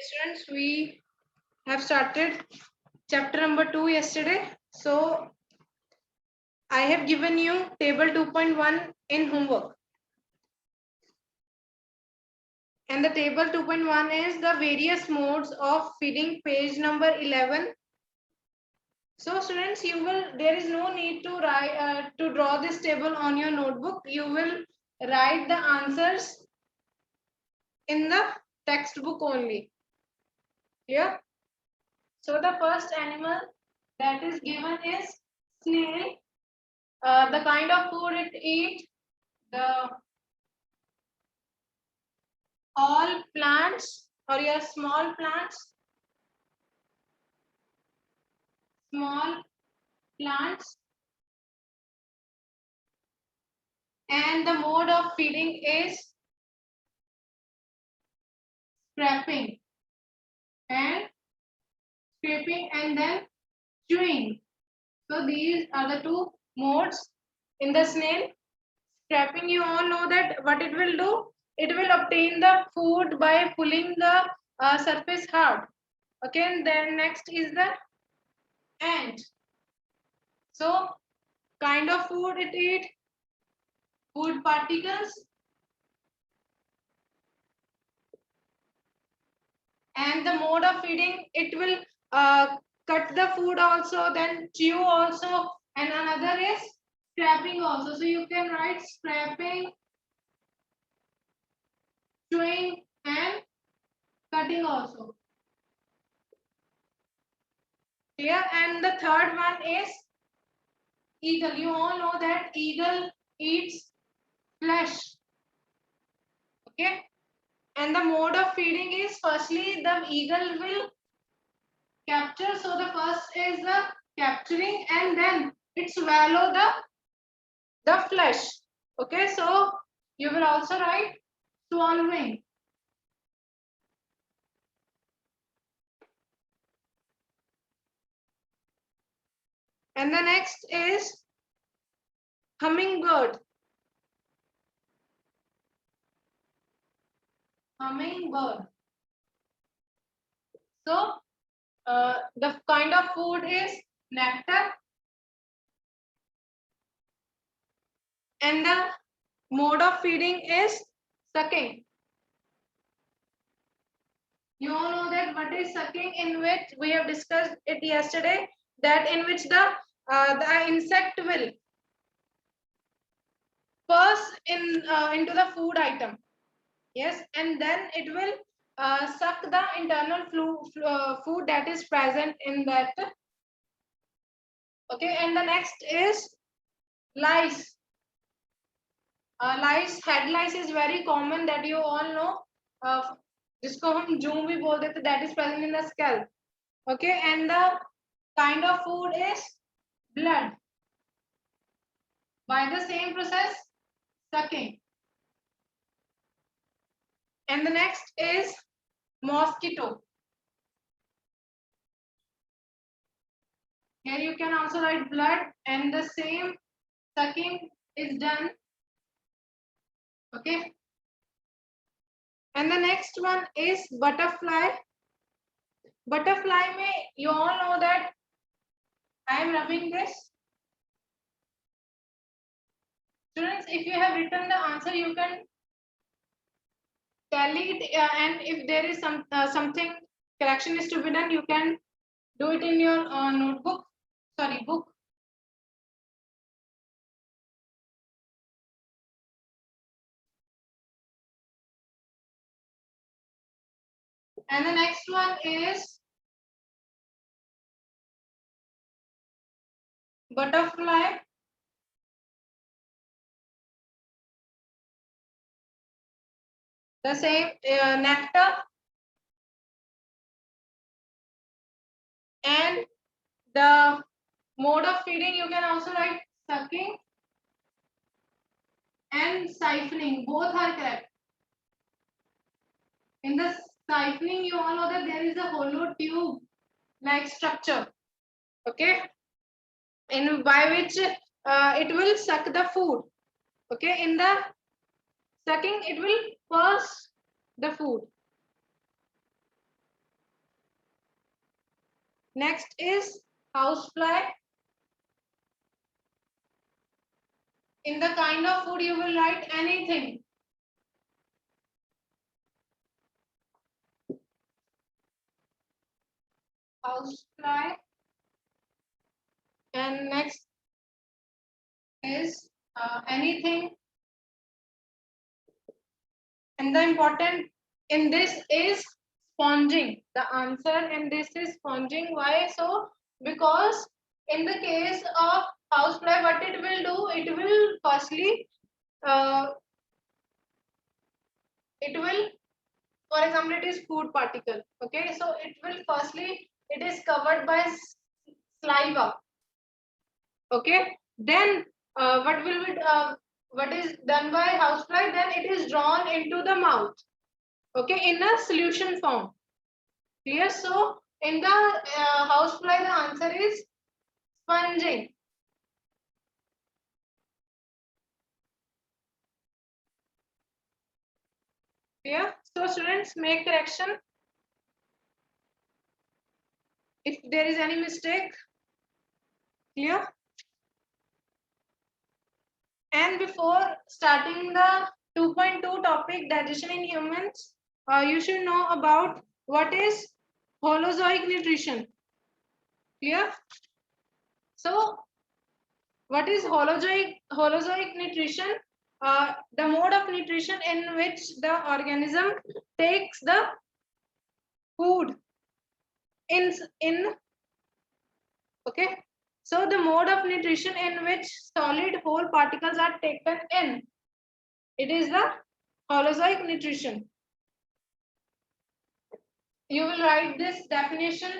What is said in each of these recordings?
Students, we have started chapter number 2 yesterday. So I have given you table 2.1 in homework. And the table 2.1 is the various modes of feeding, page number 11. So students, there is no need to write to draw this table on your notebook. You will write the answers in the textbook only. Here. So the first animal that is given is snail. The kind of food it eats, the all plants or your small plants, and the mode of feeding is scraping and then chewing. So these are the two modes in the snail. Scraping, you all know that what it will do. It will obtain the food by pulling the surface hard. Okay, and then next is the ant. So kind of food it eats, food particles, and the mode of feeding, it will cut the food also, then chew also, and another is scraping also. So you can write scraping, chewing, and cutting also. Here, and the third one is eagle. You all know that eagle eats flesh. Okay, and the mode of feeding is firstly the eagle will capture. So the first is the capturing, and then it swallow the flesh. Okay, so you will also write swallowing. And the next is hummingbird. So the kind of food is nectar, and the mode of feeding is sucking. You all know that what is sucking, in which we have discussed it yesterday, that in which the insect will first into the food item. Yes, and then it will suck the internal food that is present in that. Okay, and the next is lice. Head lice is very common, that you all know. जिसको हम जूं भी बोल देते, that is present in the scalp. Okay, and the kind of food is blood. By the same process, sucking. And the next is mosquito. Here you can also write blood, and the same sucking is done. Okay, and the next one is butterfly. Butterfly may, you all know that I am rubbing this. Students, if you have written the answer, you can tell it, and if there is something correction is to be done, you can do it in your book. And the next one is butterfly. The same nectar, and the mode of feeding, you can also write sucking and siphoning. Both are correct. In the siphoning, you all know that there is a hollow tube like structure. Okay, in by which it will suck the food. Okay, in the sucking, it will pass the food. Next is housefly. In the kind of food you will write anything. Housefly. And next is anything. And the important in this is sponging. The answer in this is sponging. Why so? Because in the case of housefly, what it will do, it will firstly, it will, for example, it is food particle. Okay, so it will firstly, it is covered by saliva. Okay, then what is done by housefly? Then it is drawn into the mouth. Okay, in a solution form. Clear? So in the housefly, the answer is sponging. Clear? So students, make correction if there is any mistake. Clear? And before starting the 2.2 topic, digestion in humans, you should know about what is holozoic nutrition. Clear? So what is holozoic nutrition? The mode of nutrition in which the organism takes the food in okay. So the mode of nutrition in which solid whole particles are taken in, it is the holozoic nutrition. You will write this definition.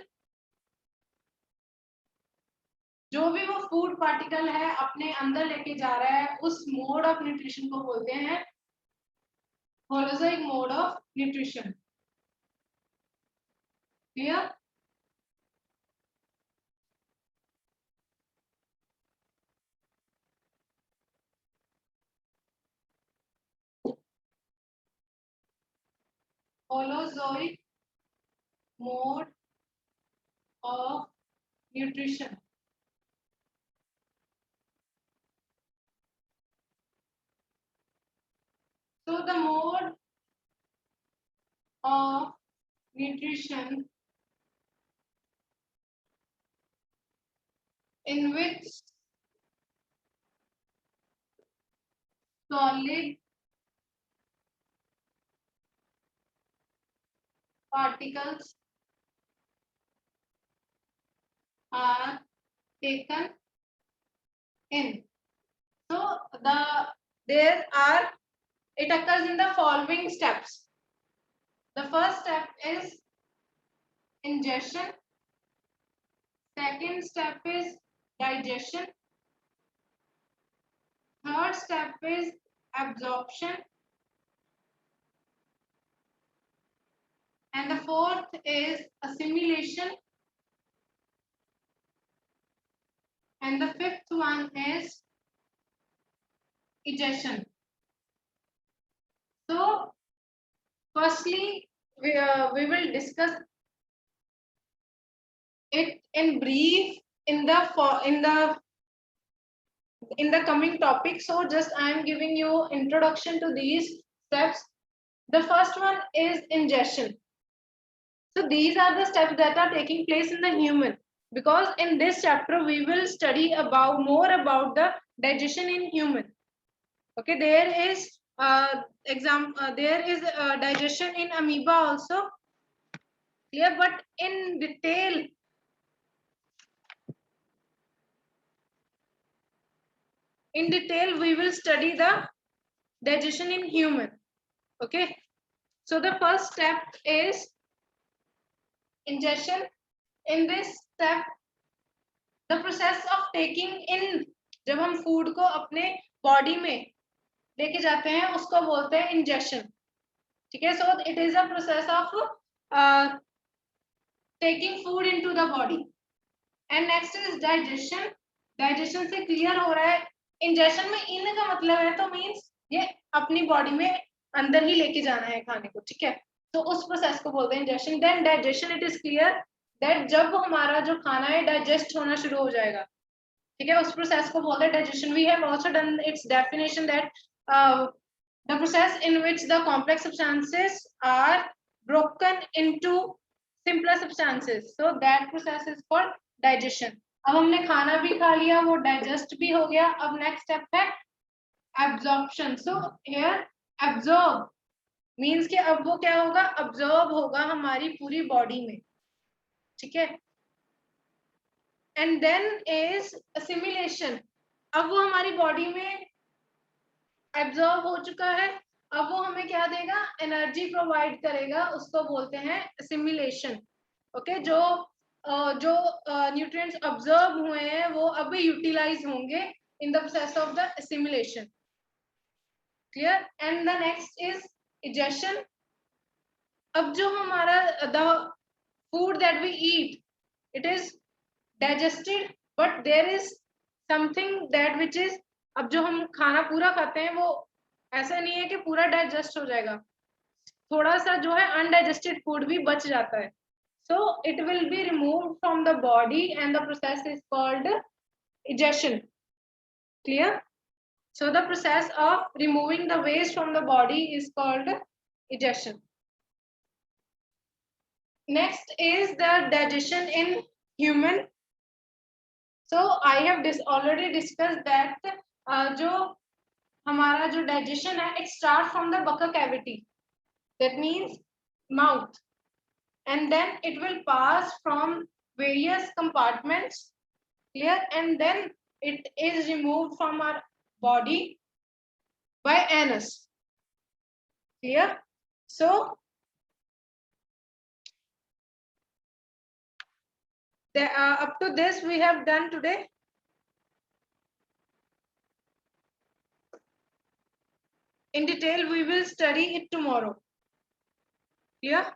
जो भी वो food particle है अपने अंदर लेके जा रहा है, उस मोड ऑफ न्यूट्रिशन को बोलते हैं holozoic mode of nutrition. Clear? Holozoic mode of nutrition. So the mode of nutrition in which solid particles are taken in. So it occurs in the following steps. The first step is ingestion. Second step is digestion. Third step is absorption. And the fourth is assimilation. And the fifth one is egestion. So firstly, we will discuss it in brief in the coming topic. So just I am giving you introduction to these steps. The first one is ingestion. So these are the steps that are taking place in the human, because in this chapter we will study more about the digestion in human. Okay, there is digestion in amoeba also. Clear? But in detail, we will study the digestion in human. Okay, so the first step is ingestion. In this step, the process of taking in, जब हम food को अपने body में लेके जाते हैं उसको बोलते हैं इंजेक्शन. ठीक है? So it is a process of taking food into the body. And next is digestion. Digestion से clear हो रहा है. इंजेक्शन में इन का मतलब है तो मीन्स ये अपनी बॉडी में अंदर ही लेके जाना है खाने को. ठीक है? तो उस प्रोसेस को बोलते हैं ingestion. Then digestion, it is clear. That जब हमारा जो खाना है डाइजेस्ट होना शुरू हो जाएगा, ठीक है, उस प्रोसेस को बोलते हैं digestion. We have also done its definition that the process in which the complex substances are broken into simpler substances, so that process is called digestion. अब हमने खाना भी खा लिया, वो डाइजेस्ट भी हो गया. अब नेक्स्ट स्टेप है absorption. so here absorb means कि अब वो क्या होगा, absorb होगा हमारी पूरी बॉडी में, ठीक है. and then is assimilation. अब वो हमारी बॉडी में एब्जॉर्ब हो चुका है, अब वो हमें क्या देगा, एनर्जी प्रोवाइड करेगा, उसको बोलते हैं असिमिलेशन. ओके, जो न्यूट्रिएंट्स ऑब्जर्व हुए हैं वो अब यूटिलाइज होंगे in the process of the assimilation. Clear. And the next is egestion. अब जो हमारा the food that we eat, it is digested, but there is something that which is, अब जो हम खाना पूरा खाते हैं वो ऐसा नहीं है कि पूरा डाइजेस्ट हो जाएगा, थोड़ा सा जो है अनडाइजेस्टेड फूड भी बच जाता है. So it will be removed from the body and the process is called egestion. Clear. So the process of removing the waste from the body is called egestion. Next is the digestion in human. So I have already discussed that जो हमारा जो digestion है, it start from the buccal cavity, that means mouth, and then it will pass from various compartments. Clear. And then it is removed from our body by anus. Clear. So up to this we have done today. In detail we will study it tomorrow. Clear.